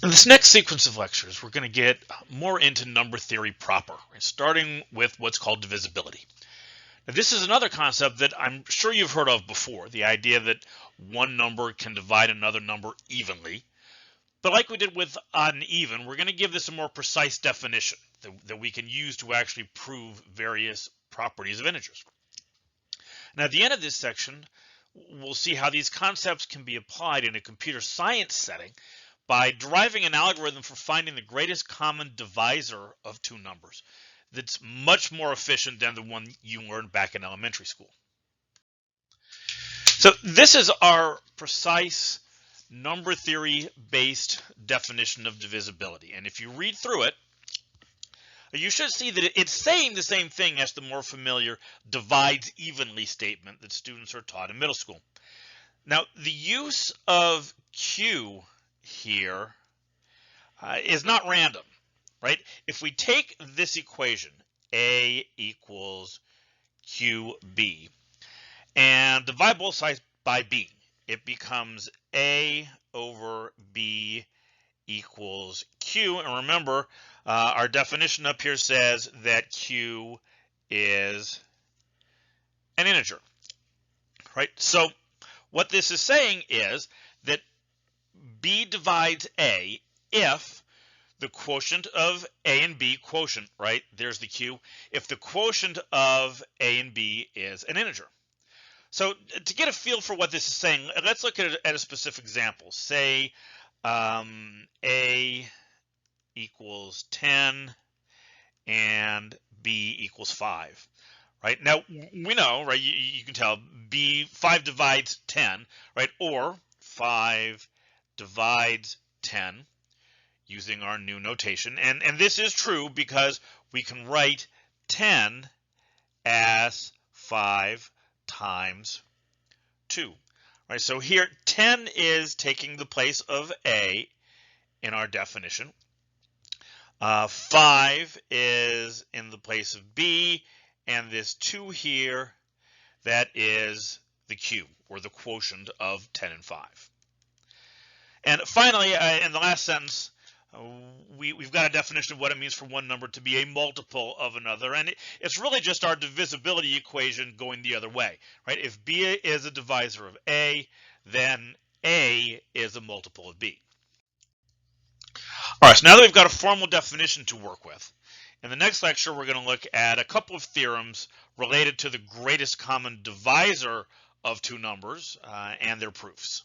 In this next sequence of lectures, we're going to get more into number theory proper, starting with what's called divisibility. Now, this is another concept that I'm sure you've heard of before, the idea that one number can divide another number evenly. But like we did with odd and even, we're going to give this a more precise definition that we can use to actually prove various properties of integers. Now, at the end of this section, we'll see how these concepts can be applied in a computer science setting by deriving an algorithm for finding the greatest common divisor of two numbers that's much more efficient than the one you learned back in elementary school. So this is our precise number theory based definition of divisibility. And if you read through it, you should see that it's saying the same thing as the more familiar divides evenly statement that students are taught in middle school. Now, the use of Q here is not random, right? If we take this equation, A equals QB, and divide both sides by B, it becomes A over B equals Q. And remember, our definition up here says that Q is an integer, right? So what this is saying is that B divides A if the quotient of A and B, quotient, right? There's the Q. If the quotient of A and B is an integer. So to get a feel for what this is saying, let's look at a specific example. Say A equals 10 and B equals 5. Right? Now, we know, right, you can tell 5 divides 10, right? Or 5 divides 10 using our new notation. And this is true because we can write 10 as 5 times 2. Right? So here 10 is taking the place of A in our definition. 5 is in the place of B, and this 2 here, that is the Q, or the quotient of 10 and 5. And finally, in the last sentence, we've got a definition of what it means for one number to be a multiple of another, and it's really just our divisibility equation going the other way, right? If B is a divisor of A, then A is a multiple of B. All right, so now that we've got a formal definition to work with, in the next lecture, we're going to look at a couple of theorems related to the greatest common divisor of two numbers and their proofs.